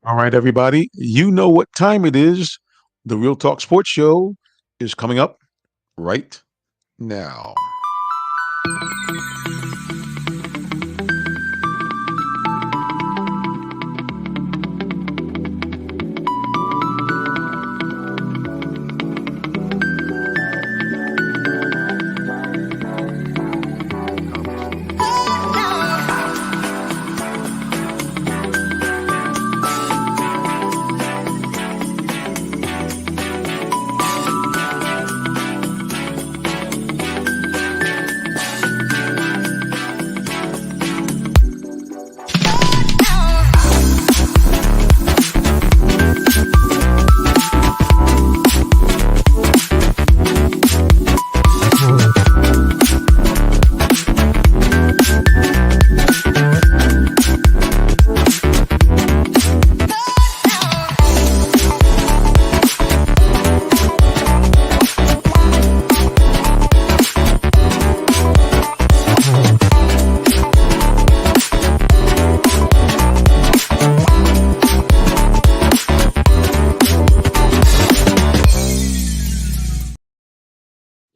All right, everybody. You know what time it is. The Real Talk Sports Show is coming up right now.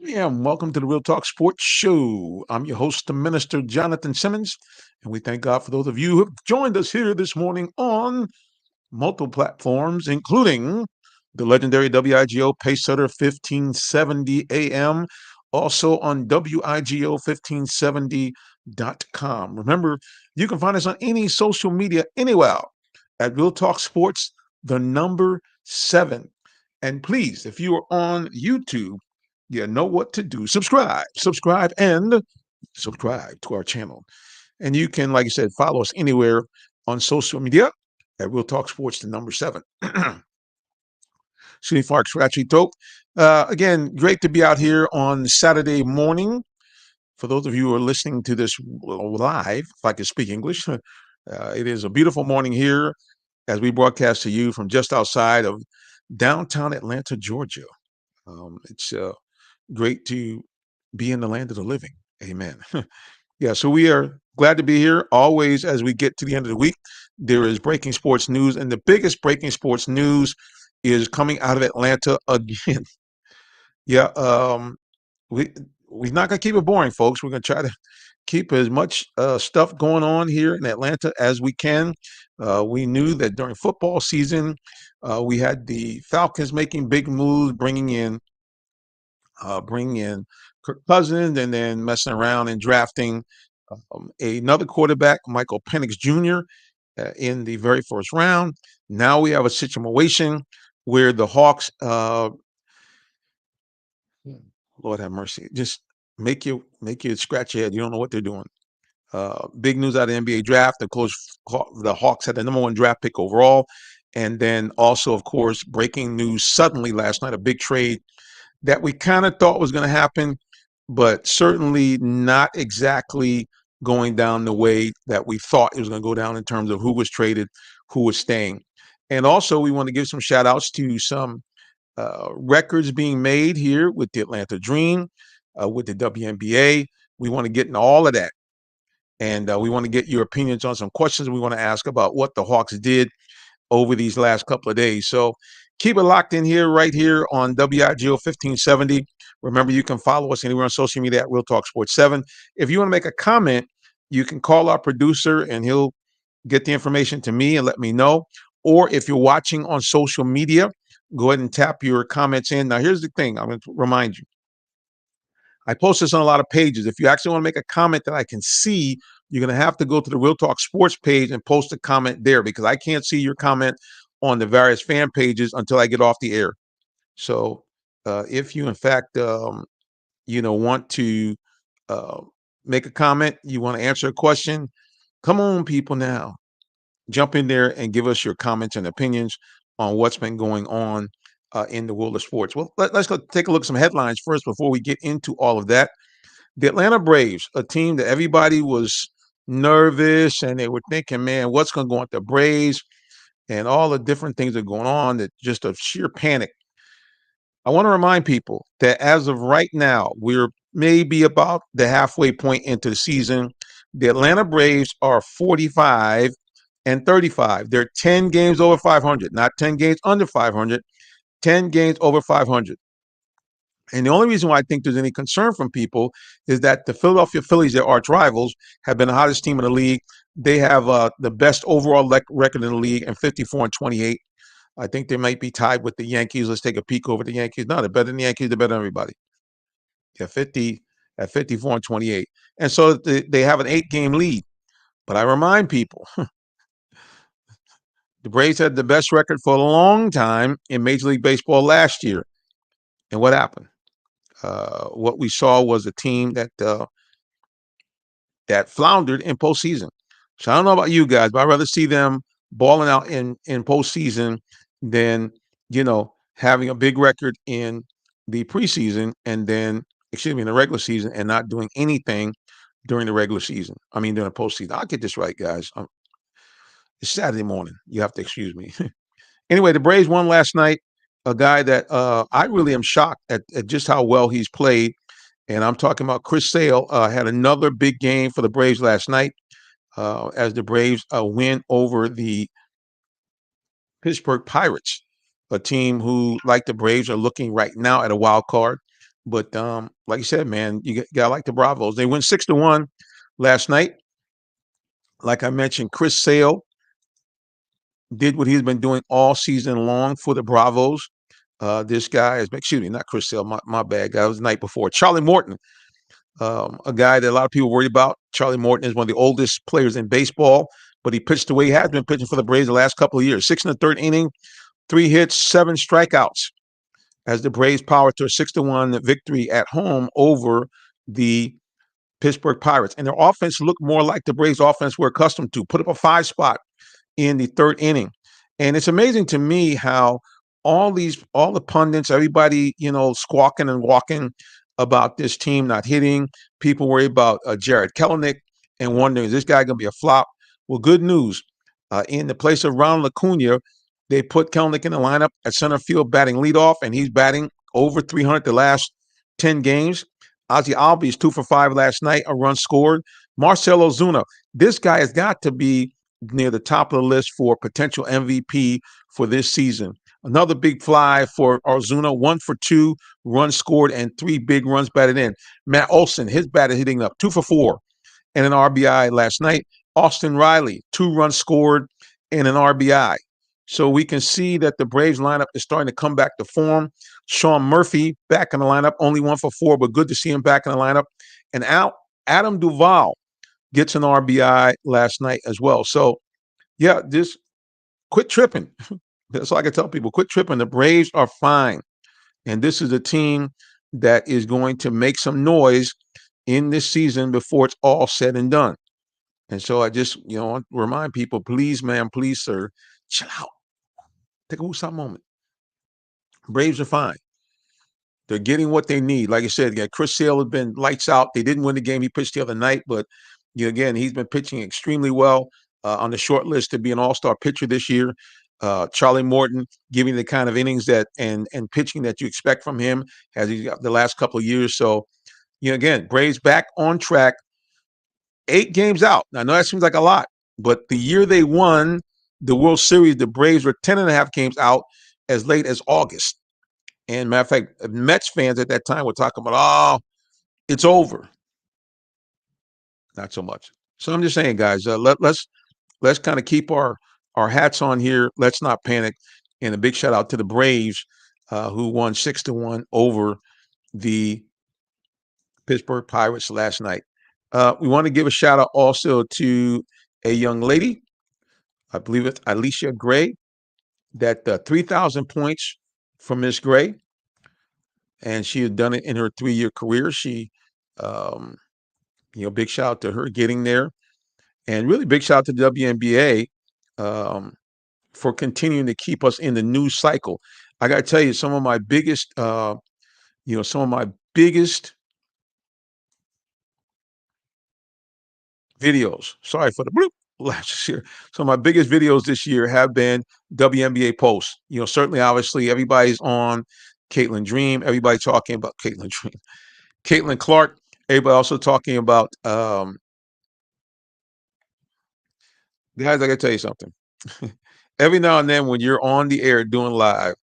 Yeah, and welcome to the Real Talk Sports Show. I'm your host, the Minister Jonathan Simmons, and we thank God for those of you who have joined us here this morning on multiple platforms, including the legendary WIGO Pacesetter 1570 AM, also on WIGO1570.com. Remember, you can find us on any social media anywhere at Real Talk Sports, the number 7. And please, if you are on YouTube, you know what to do. Subscribe, and subscribe to our channel. And you can, like I said, follow us anywhere on social media at Real Talk Sports, the number 7. Shuni Fark Scratchy Dope. Again, great to be out here on Saturday morning. For those of you who are listening to this live, if I can speak English, it is a beautiful morning here as we broadcast to you from just outside of downtown Atlanta, Georgia. It's great to be in the land of the living. Amen. Yeah, so we are glad to be here. Always, as we get to the end of the week, there is breaking sports news, and the biggest breaking sports news is coming out of Atlanta again. Yeah, we we're not gonna keep it boring, folks. We're gonna try to keep as much stuff going on here in Atlanta as we can. We knew that during football season, we had the Falcons making big moves, bringing in Kirk Cousins, and then messing around and drafting another quarterback, Michael Penix Jr., in the very first round. Now we have a situation where the Hawks, Lord have mercy, just make you scratch your head. You don't know what they're doing. Big news out of the NBA draft. Of course, the Hawks had the number 1 draft pick overall. And then also, of course, breaking news suddenly last night, a big trade that we kind of thought was going to happen, but certainly not exactly going down the way that we thought it was going to go down in terms of who was traded, who was staying. And also, we want to give some shout outs to some records being made here with the Atlanta Dream, with the WNBA. We want to get into all of that. And we want to get your opinions on some questions we want to ask about what the Hawks did over these last couple of days. So keep it locked in here, right here on WIGO 1570. Remember, you can follow us anywhere on social media at Real Talk Sports 7. If you want to make a comment, you can call our producer and he'll get the information to me and let me know. Or if you're watching on social media, go ahead and tap your comments in. Now, here's the thing. I'm going to remind you. I post this on a lot of pages. If you actually want to make a comment that I can see, you're going to have to go to the Real Talk Sports page and post a comment there because I can't see your comment on the various fan pages until I get off the air. So if you, in fact, want to uh, make a comment, you want to answer a question, come on, people now. Jump in there and give us your comments and opinions on what's been going on in the world of sports. Well, let's go take a look at some headlines first before we get into all of that. The Atlanta Braves, a team that everybody was nervous and they were thinking, man, what's going to go on with the Braves and all the different things that are going on, that just a sheer panic. I want to remind people that as of right now, we're maybe about the halfway point into the season. The Atlanta Braves are 45 and 35. They're 10 games over 500, not 10 games under 500, 10 games over 500. And the only reason why I think there's any concern from people is that the Philadelphia Phillies, their arch rivals, have been the hottest team in the league. They have the best overall record in the league and 54 and 28. I think they might be tied with the Yankees. Let's take a peek over the Yankees. No, they're better than the Yankees. They're better than everybody. Yeah, 50 at 54 and 28. And so they have an 8-game lead. But I remind people, the Braves had the best record for a long time in Major League Baseball last year. And what happened? What we saw was a team that floundered in postseason. So I don't know about you guys, but I'd rather see them balling out in postseason than having a big record in the preseason and then in the regular season and not doing anything during the regular season. I mean during the postseason. I'll get this right, guys. It's Saturday morning. You have to excuse me. Anyway, the Braves won last night. A guy that I really am shocked at just how well he's played. And I'm talking about Chris Sale. Had another big game for the Braves last night as the Braves win over the Pittsburgh Pirates, a team who, like the Braves, are looking right now at a wild card. But like you said, man, you got to like the Bravos. They went 6-1 last night. Like I mentioned, Chris Sale did what he's been doing all season long for the Bravos. This guy is, excuse me, not Chris Sale, my bad guy. It was the night before. Charlie Morton, a guy that a lot of people worry about. Charlie Morton is one of the oldest players in baseball, but he pitched the way he has been pitching for the Braves the last couple of years. 6 in the third inning, 3 hits, 7 strikeouts as the Braves power to a 6-1 victory at home over the Pittsburgh Pirates. And their offense looked more like the Braves offense we're accustomed to. Put up a 5 spot in the third inning. And it's amazing to me how all the pundits, everybody, squawking and walking about this team not hitting. People worry about Jared Kelenic and wondering, is this guy going to be a flop? Well, good news. In the place of Ronald Acuna, they put Kelenic in the lineup at center field batting leadoff, and he's batting over 300 the last 10 games. Ozzie Albies 2 for 5 last night, a run scored. Marcell Ozuna, this guy has got to be near the top of the list for potential MVP for this season. Another big fly for Ozuna, 1 for 2, runs scored, and 3 big runs batted in. Matt Olson, his bat is hitting up, 2 for 4, and an RBI last night. Austin Riley, 2 runs scored, and an RBI. So we can see that the Braves lineup is starting to come back to form. Sean Murphy back in the lineup, only 1 for 4, but good to see him back in the lineup. And Adam Duvall gets an RBI last night as well. So, yeah, just quit tripping. That's all I can tell people. Quit tripping. The Braves are fine. And this is a team that is going to make some noise in this season before it's all said and done. And so I just, remind people, please, ma'am, please, sir, chill out. Take a woosah moment. Braves are fine. They're getting what they need. Like I said, Chris Sale has been lights out. They didn't win the game he pitched the other night, but again, he's been pitching extremely well on the short list to be an all-star pitcher this year. Charlie Morton giving the kind of innings that and pitching that you expect from him as he's got the last couple of years. So, again, Braves back on track. 8 games out. Now, I know that seems like a lot, but the year they won the World Series, the Braves were 10 and a half games out as late as August. And matter of fact, Mets fans at that time were talking about, oh, it's over. Not so much. So I'm just saying, guys, let's kind of keep our hats on here. Let's not panic. And a big shout out to the Braves who won 6-1 over the Pittsburgh Pirates last night. We want to give a shout out also to a young lady, I believe it's Alicia Gray, that 3,000 points from Miss Gray. And she had done it in her 3-year career. She, big shout out to her getting there. And really big shout out to the WNBA for continuing to keep us in the news cycle. I got to tell you, some of my biggest videos, sorry for the bloop last year. So my biggest videos this year have been WNBA posts. Certainly, obviously, everybody's on Caitlin Dream. Everybody talking about Caitlin Dream. Caitlin Clark. Everybody also talking about Guys, I gotta tell you something. Every now and then when you're on the air doing live,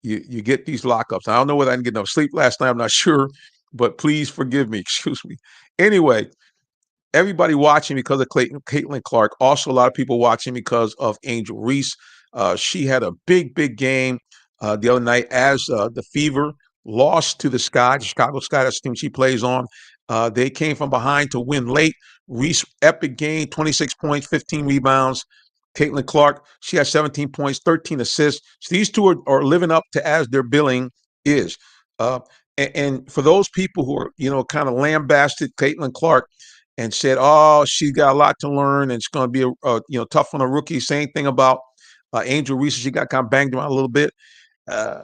you get these lockups. I don't know whether I didn't get enough sleep last night. I'm not sure, but please forgive me. Excuse me. Anyway, everybody watching because of Caitlin Clark. Also, a lot of people watching because of Angel Reese. She had a big game the other night as the Fever lost to the Sky, the Chicago Sky. That's the team she plays on. They came from behind to win late. Reese, epic game, 26 points, 15 rebounds. Caitlin Clark, she has 17 points, 13 assists. So these two are living up to as their billing is. Uh, and for those people who are, kind of lambasted Caitlin Clark, and said, "Oh, she's got a lot to learn, and it's going to be tough on a rookie." Same thing about Angel Reese. She got kind of banged around a little bit. Uh,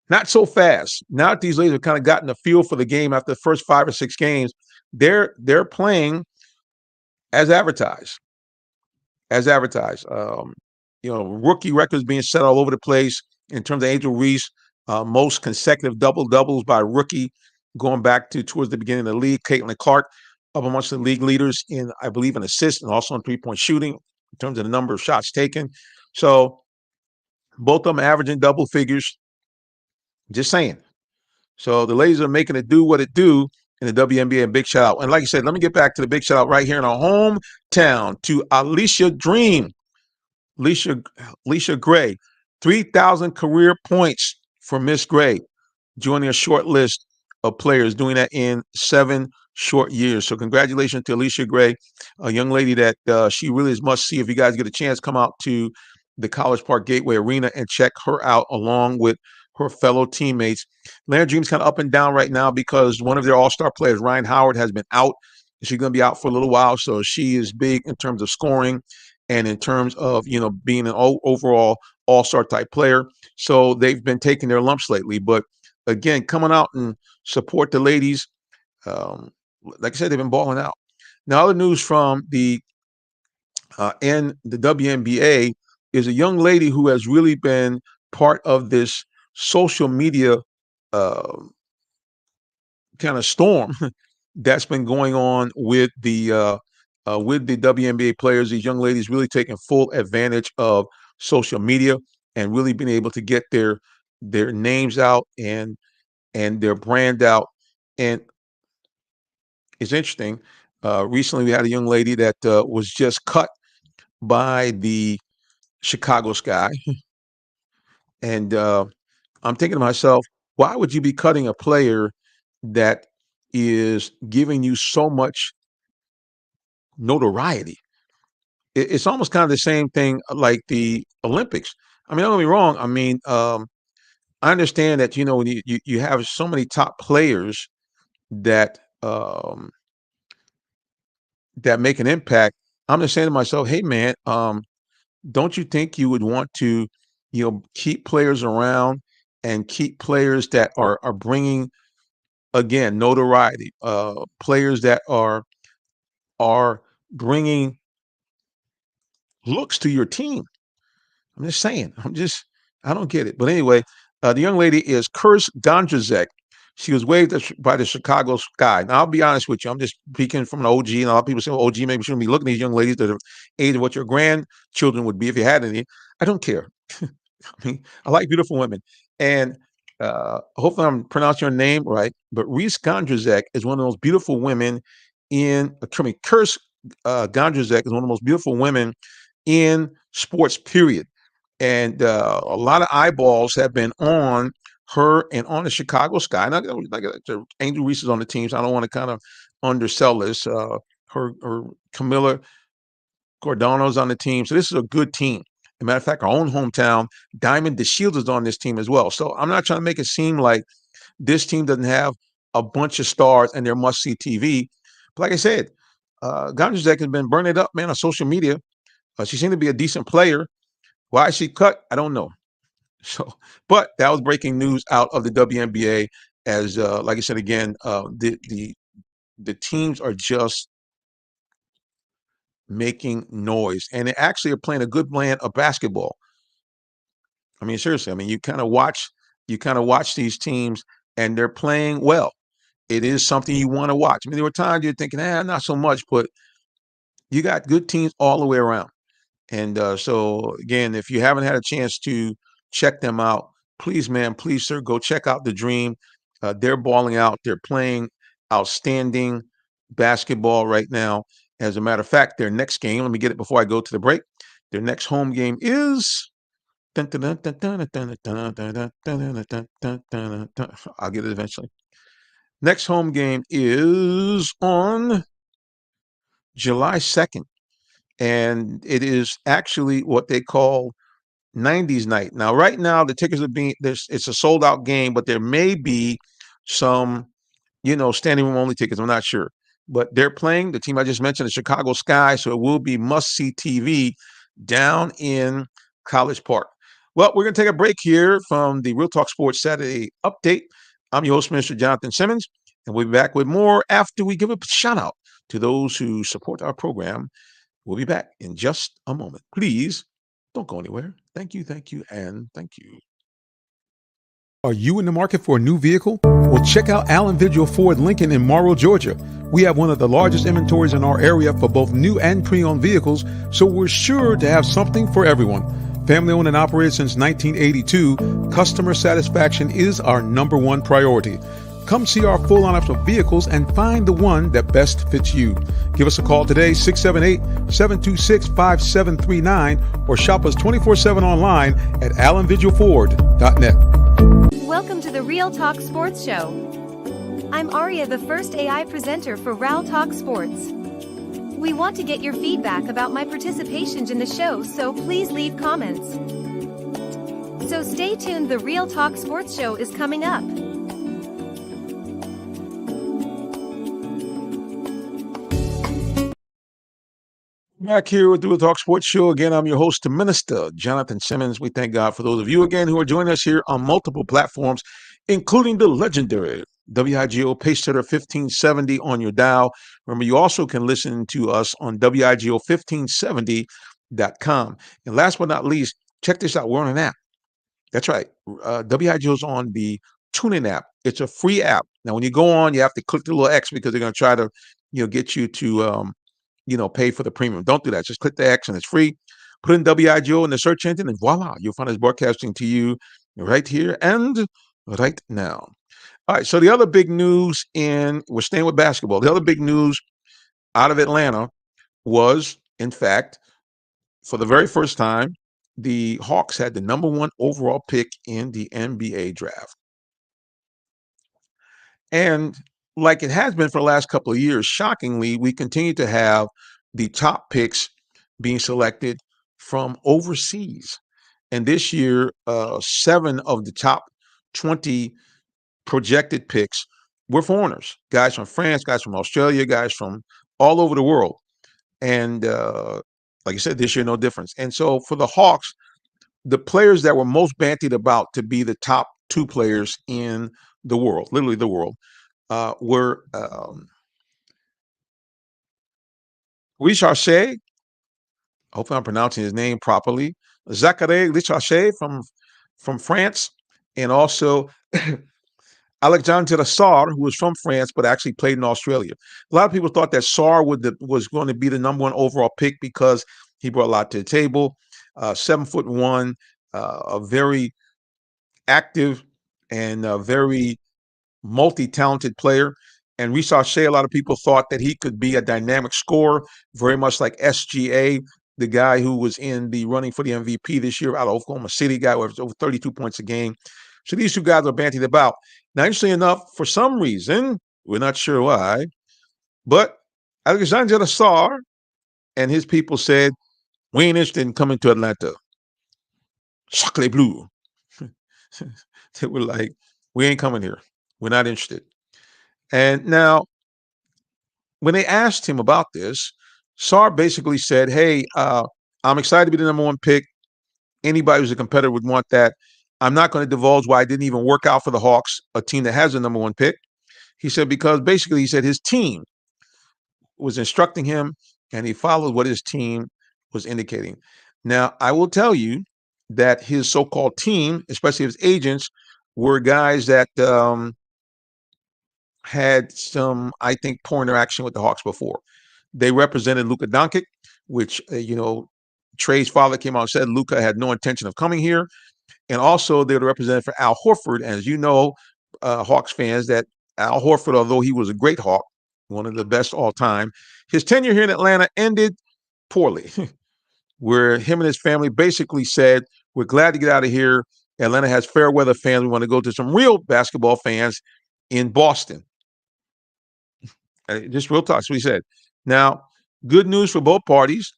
Not so fast. Now that these ladies have kind of gotten a feel for the game after the first 5 or 6 games, they're playing as advertised. As advertised. Rookie records being set all over the place in terms of Angel Reese, most consecutive double doubles by rookie going back to towards the beginning of the league. Caitlin Clark up amongst the league leaders in, I believe, in assists and also in 3-point shooting in terms of the number of shots taken. So both of them averaging double figures. Just saying. So the ladies are making it do what it do in the WNBA. And big shout out. And like I said, let me get back to the big shout out right here in our hometown to Alicia Dream. Alicia Gray, 3,000 career points for Miss Gray, joining a short list of players, doing that in 7 short years. So congratulations to Alicia Gray, a young lady that she really is must see. If you guys get a chance, come out to the College Park Gateway Arena and check her out along with her fellow teammates. Atlanta Dream's kind of up and down right now because one of their all-star players, Ryan Howard, has been out. She's going to be out for a little while, so she is big in terms of scoring and in terms of being an overall all-star type player. So they've been taking their lumps lately. But again, coming out and support the ladies. Like I said, they've been balling out. Now, other news from the in the WNBA is a young lady who has really been part of this social media uh, kind of storm that's been going on with the WNBA players. These young ladies really taking full advantage of social media and really being able to get their names out and their brand out. And it's interesting. Recently, we had a young lady that was just cut by the Chicago Sky, and I'm thinking to myself, why would you be cutting a player that is giving you so much notoriety? It's almost kind of the same thing like the Olympics. I mean, don't get me wrong. I mean, I understand that when you have so many top players that that make an impact. I'm just saying to myself, hey man, don't you think you would want to, keep players around and keep players that are bringing again notoriety, players that are bringing looks to your team. I'm just saying. I don't get it. But anyway, the young lady is Kurs Gondrzak. She was waived by the Chicago Sky. Now, I'll be honest with you. I'm just speaking from an OG, and a lot of people say, well, OG maybe shouldn't be looking at these young ladies that are age of what your grandchildren would be if you had any. I don't care. I mean, I like beautiful women. And hopefully I'm pronouncing your name right. But Reese Gondrzak is one of the most beautiful women Kurs Gondrzak is one of the most beautiful women in sports, period. And a lot of eyeballs have been on her and on the Chicago Sky. Now, like Angel Reese is on the team, so I don't want to kind of undersell this. Her Camilla Cordano's on the team, so this is a good team. As a matter of fact, our own hometown, Diamond DeShields is on this team as well. So I'm not trying to make it seem like this team doesn't have a bunch of stars and they're must-see TV. But like I said, Gondrzak has been burning it up, man, on social media. She seemed to be a decent player. Why is she cut? I don't know. So, but that was breaking news out of the WNBA. As like I said again, the teams are just making noise, and they actually are playing a good brand of basketball. I mean, seriously. I mean, you kind of watch these teams, and they're playing well. It is something you want to watch. I mean, there were times you're thinking, not so much, but you got good teams all the way around. And so, again, if you haven't had a chance to check them out, please, man, please, sir, go check out the Dream. They're balling out. They're playing outstanding basketball right now. As a matter of fact, their next game, let me get it before I go to the break. Their next home game is. I'll get it eventually. Next home game is on July 2nd. And it is actually what they call 90s night. Now, right now, the tickets are being, it's a sold out game, but there may be some, standing room only tickets. I'm not sure. But they're playing the team I just mentioned, the Chicago Sky. So it will be must see TV down in College Park. Well, we're going to take a break here from the Real Talk Sports Saturday update. I'm your host, Mr. Jonathan Simmons, and we'll be back with more after we give a shout out to those who support our program. We'll be back in just a moment. Please don't go anywhere. Thank you, and thank you. Are you in the market for a new vehicle? Well, check out Allen Vigil Ford Lincoln in Morrow, Georgia. We have one of the largest inventories in our area for both new and pre-owned vehicles, so we're sure to have something for everyone. Family owned and operated since 1982, customer satisfaction is our number one priority. Come see our full lineup of vehicles and find the one that best fits you. Give us a call today, 678-726-5739, or shop us 24/7 online at allenvigilford.net. Welcome to the Real Talk Sports Show. I'm Aria, the first AI presenter for Real Talk Sports. We want to get your feedback about my participations in the show, so please leave comments. So stay tuned, the Real Talk Sports Show is coming up. Back here with the Real Talk Sports Show. Again, I'm your host, the Minister, Jonathan Simmons. We thank God for those of you, again, who are joining us here on multiple platforms, including the legendary WIGO Pacesetter 1570 on your dial. Remember, you also can listen to us on WIGO1570.com. And last but not least, check this out. We're on an app. That's right. WIGO is on the TuneIn app. It's a free app. Now, when you go on, you have to click the little X because they're going to try to, get you to, pay for the premium. Don't do that. Just click the X and it's free. Put in WIGO in the search engine and voila, you'll find us broadcasting to you right here and right now. All right. So the other big news we're staying with basketball. The other big news out of Atlanta was, in fact, for the very first time, the Hawks had the number one overall pick in the NBA draft. And like it has been for the last couple of years, shockingly, we continue to have the top picks being selected from overseas. And this year, 7 of the top 20 projected picks were foreigners, guys from France, guys from Australia, guys from all over the world. And like I said, this year, no difference. And so for the Hawks, the players that were most bantied about to be the top 2 players in the world, literally the world, were Risacher, hopefully I'm pronouncing his name properly, Zachary Risacher from France, and also Alexandre Sarr, who was from France but actually played in Australia. A lot of people thought that Sarr was going to be the number one overall pick because he brought a lot to the table. 7'1", a very active and very multi-talented player. And Risacher, a lot of people thought that he could be a dynamic scorer, very much like SGA, the guy who was in the running for the MVP this year out of Oklahoma City, guy with over 32 points a game. So these 2 guys are bantied about. Now, interestingly enough, for some reason, we're not sure why, but Alexandre Sarr and his people said, we ain't interested in coming to Atlanta. Sacre bleu. They were like, we ain't coming here. We're not interested. And now, when they asked him about this, Sarr basically said, hey, I'm excited to be the number one pick. Anybody who's a competitor would want that. I'm not going to divulge why I didn't even work out for the Hawks, a team that has the number one pick. He said, because basically he said his team was instructing him and he followed what his team was indicating. Now, I will tell you that his so-called team, especially his agents, were guys that had some, I think, poor interaction with the Hawks before. They represented Luka Doncic, which, Trey's father came out and said Luka had no intention of coming here. And also, they're the representative for Al Horford. And as you know, Hawks fans, that Al Horford, although he was a great Hawk, one of the best all time, his tenure here in Atlanta ended poorly, where him and his family basically said, "We're glad to get out of here. Atlanta has fair weather fans. We want to go to some real basketball fans in Boston." Just real talk. That's what he said. Now, good news for both parties.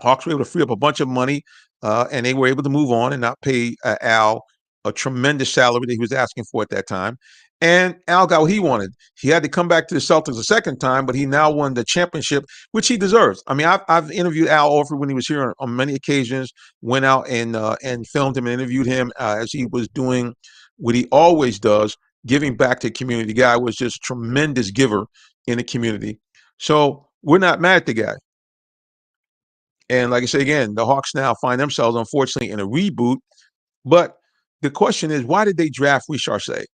Hawks were able to free up a bunch of money, and they were able to move on and not pay Al a tremendous salary that he was asking for at that time. And Al got what he wanted. He had to come back to the Celtics a second time, but he now won the championship, which he deserves. I mean, I've interviewed Al Orford when he was here on many occasions. Went out and filmed him and interviewed him as he was doing what he always does, giving back to the community. The guy was just a tremendous giver in the community. So we're not mad at the guy. And like I say again, the Hawks now find themselves, unfortunately, in a reboot. But the question is, why did they draft Risacher?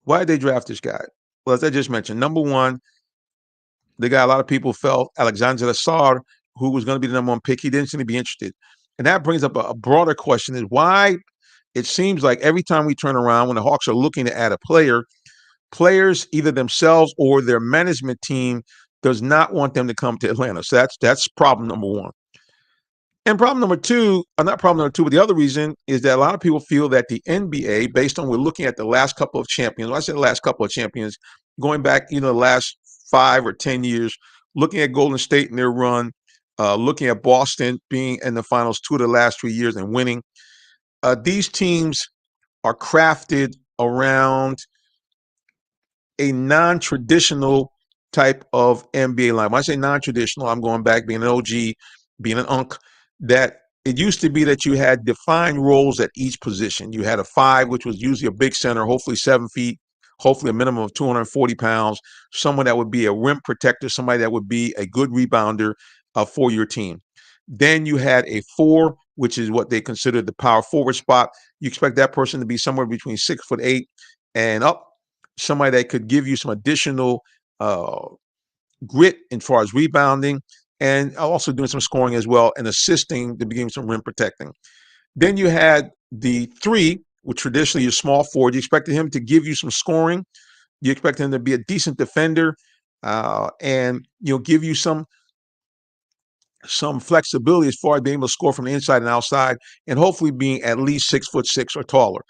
Why did they draft this guy? Well, as I just mentioned, number one, the guy a lot of people felt, Alexander Lassard, who was going to be the number one pick, he didn't seem to be interested. And that brings up a broader question is why it seems like every time we turn around when the Hawks are looking to add a player, players, either themselves or their management team, does not want them to come to Atlanta. So that's problem number one. And problem number two, not problem number two, but the other reason is that a lot of people feel that the NBA, based on we're looking at the last couple of champions, when I say the last couple of champions, going back, the last 5 or 10 years, looking at Golden State and their run, looking at Boston being in the finals 2 of the last 3 years and winning, these teams are crafted around a non-traditional type of NBA line. When I say non-traditional, I'm going back being an OG, being an unk, that it used to be that you had defined roles at each position. You had a five, which was usually a big center, hopefully 7 feet, hopefully a minimum of 240 pounds, someone that would be a rim protector, somebody that would be a good rebounder for your team. Then you had a four, which is what they considered the power forward spot. You expect that person to be somewhere between 6'8" and up, somebody that could give you some additional grit as far as rebounding and also doing some scoring as well and assisting to begin some rim protecting. Then you had the three, which traditionally is small forward. You expected him to give you some scoring. You expect him to be a decent defender and give you some flexibility as far as being able to score from the inside and outside, and hopefully being at least 6'6" or taller.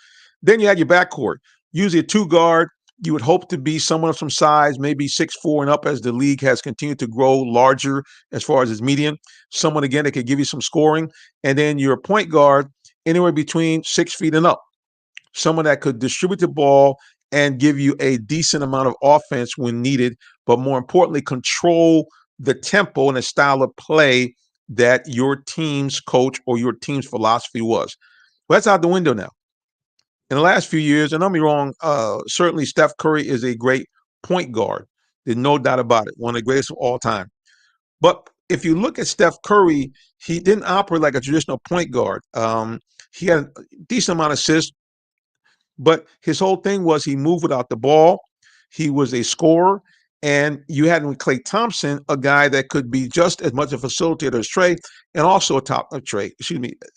Then you had your backcourt, usually a two guard. You would hope to be someone of some size, maybe 6'4" and up, as the league has continued to grow larger as far as its median. Someone again that could give you some scoring, and then your point guard anywhere between 6 feet and up. Someone that could distribute the ball and give you a decent amount of offense when needed, but more importantly, control the tempo and the style of play that your team's coach or your team's philosophy was. Well, that's out the window now. In the last few years, and don't be wrong, certainly Steph Curry is a great point guard. There's no doubt about it. One of the greatest of all time. But if you look at Steph Curry, he didn't operate like a traditional point guard. He had a decent amount of assists, but his whole thing was he moved without the ball. He was a scorer. And you had with Klay Thompson, a guy that could be just as much a facilitator as Trey, and also a top of Trey,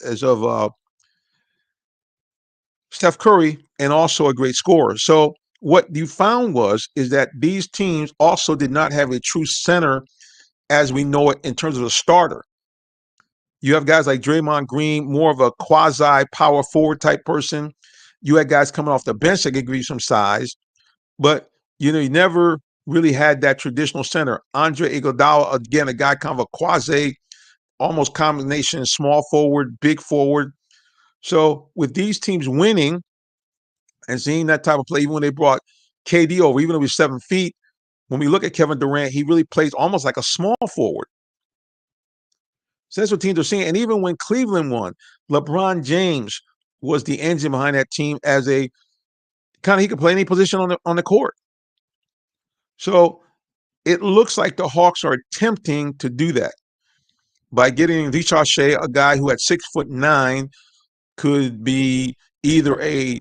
as of Steph Curry, and also a great scorer. So what you found is that these teams also did not have a true center as we know it in terms of a starter. You have guys like Draymond Green, more of a quasi power forward type person. You had guys coming off the bench that could give you some size, but you never really had that traditional center. Andre Iguodala, again, a guy kind of a quasi, almost combination, small forward, big forward. So with these teams winning and seeing that type of play, even when they brought KD over, even though he was 7 feet, when we look at Kevin Durant, he really plays almost like a small forward. So that's what teams are seeing. And even when Cleveland won, LeBron James was the engine behind that team as a kind of, he could play any position on the court. So it looks like the Hawks are attempting to do that by getting Risacher, a guy who at 6'9" could be either a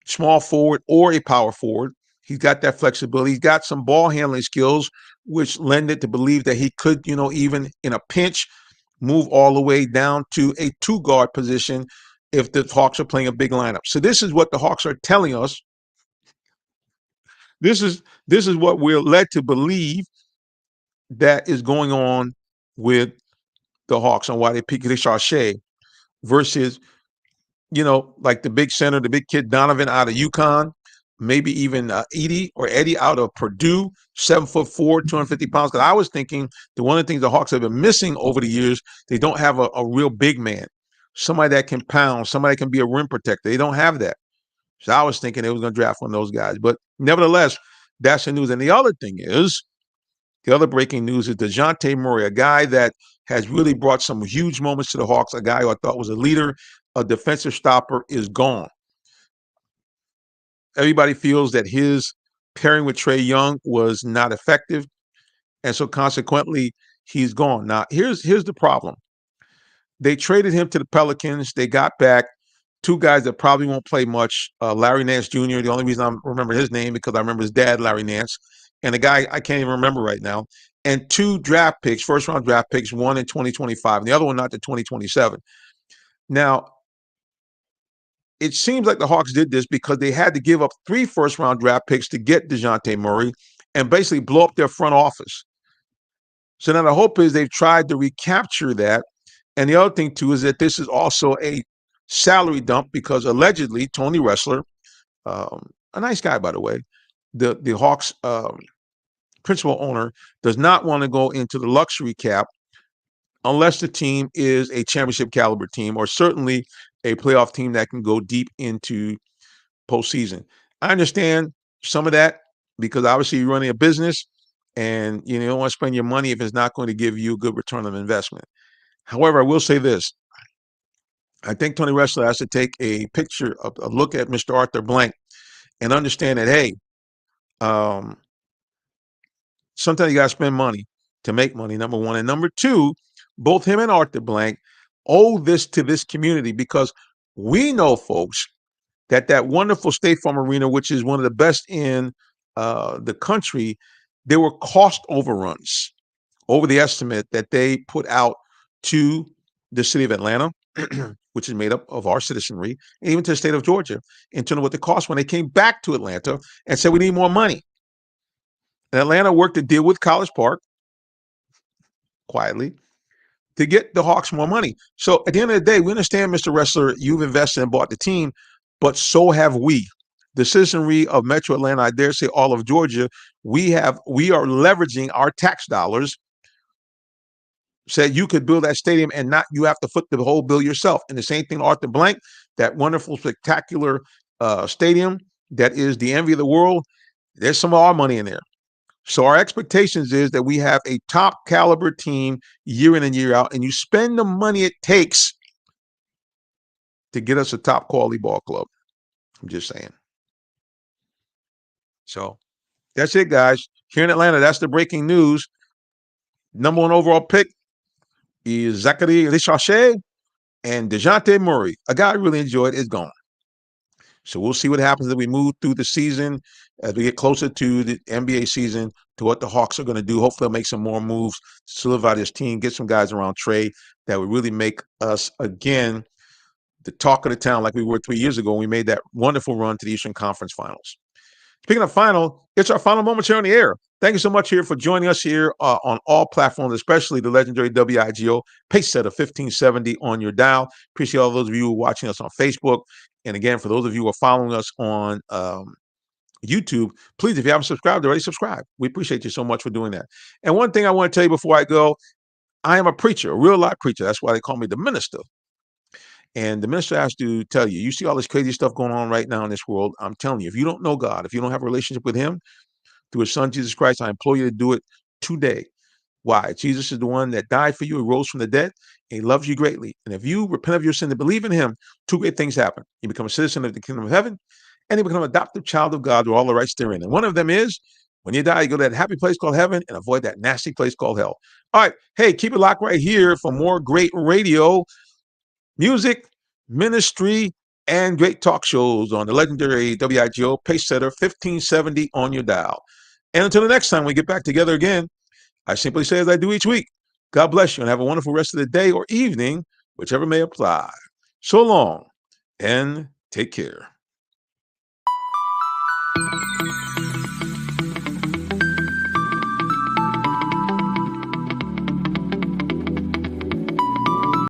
small forward or a power forward. He's got that flexibility. He's got some ball handling skills, which lend it to believe that he could, even in a pinch, move all the way down to a two guard position if the Hawks are playing a big lineup. So this is what the Hawks are telling us. This is what we're led to believe that is going on with the Hawks and why they pick Risacher versus, like the big center, the big kid Donovan out of UConn, maybe even Edie or Eddie out of Purdue, 7'4", 250 pounds. Because I was thinking that one of the things the Hawks have been missing over the years, they don't have a real big man, somebody that can pound, somebody that can be a rim protector. They don't have that. So I was thinking they was going to draft one of those guys. But nevertheless, that's the news. And the other thing is, the other breaking news is DeJounte Murray, a guy that has really brought some huge moments to the Hawks, a guy who I thought was a leader, a defensive stopper, is gone. Everybody feels that his pairing with Trae Young was not effective, and so consequently, he's gone. Now, here's the problem. They traded him to the Pelicans. They got back two guys that probably won't play much. Larry Nance Jr., the only reason I remember his name because I remember his dad, Larry Nance, and a guy I can't even remember right now, and two draft picks, first-round draft picks, one in 2025, and the other one not to 2027. Now, it seems like the Hawks did this because they had to give up 3 first-round draft picks to get DeJounte Murray and basically blow up their front office. So now the hope is they've tried to recapture that. And the other thing, too, is that this is also a salary dump because allegedly Tony Ressler, a nice guy, by the way, the Hawks principal owner, does not want to go into the luxury cap unless the team is a championship caliber team or certainly a playoff team that can go deep into postseason. I understand some of that because obviously you're running a business and you don't want to spend your money if it's not going to give you a good return on investment. However, I will say this. I think Tony Ressler has to take a picture, a look at Mr. Arthur Blank and understand that, hey, sometimes you got to spend money to make money, number one. And number two, both him and Arthur Blank owe this to this community because we know, folks, that wonderful State Farm Arena, which is one of the best in the country, there were cost overruns over the estimate that they put out to the city of Atlanta, which is made up of our citizenry, and even to the state of Georgia, in terms of what the cost when they came back to Atlanta and said, we need more money. And Atlanta worked to deal with College Park quietly to get the Hawks more money. So at the end of the day, we understand, Mr. Ressler, you've invested and bought the team, but so have we. The citizenry of Metro Atlanta, I dare say all of Georgia, we are leveraging our tax dollars. Said you could build that stadium and not you have to foot the whole bill yourself. And the same thing, Arthur Blank, that wonderful, spectacular stadium that is the envy of the world. There's some of our money in there. So our expectations is that we have a top caliber team year in and year out, and you spend the money it takes to get us a top quality ball club. I'm just saying. So that's it, guys. Here in Atlanta, that's the breaking news. Number 1 overall pick is Zachary Risacher, and DeJounte Murray, a guy I really enjoyed, is gone. So we'll see what happens as we move through the season, as we get closer to the NBA season, to what the Hawks are going to do. Hopefully they'll make some more moves, solidify this team, get some guys around Trae that would really make us, again, the talk of the town like we were 3 years ago when we made that wonderful run to the Eastern Conference Finals. Speaking of final, it's our final moments here on the air. Thank you so much here for joining us here on all platforms, especially the legendary WIGO pace setter 1570 on your dial. Appreciate all those of you who are watching us on Facebook. And again, for those of you who are following us on YouTube, please, if you haven't subscribed already, subscribe. We appreciate you so much for doing that. And one thing I want to tell you before I go, I am a preacher, a real life preacher. That's why they call me the minister. And the minister has to tell you, you see all this crazy stuff going on right now in this world. I'm telling you, if you don't know God, if you don't have a relationship with him through his son, Jesus Christ, I implore you to do it today. Why? Jesus is the one that died for you, he rose from the dead, and he loves you greatly. And if you repent of your sin and believe in him, 2 great things happen. You become a citizen of the kingdom of heaven, and you become an adopted child of God with all the rights therein. And one of them is, when you die, you go to that happy place called heaven and avoid that nasty place called hell. All right. Hey, keep it locked right here for more great radio, music, ministry, and great talk shows on the legendary WIGO pace setter 1570 on your dial. And until the next time we get back together again, I simply say as I do each week, God bless you and have a wonderful rest of the day or evening, whichever may apply. So long and take care.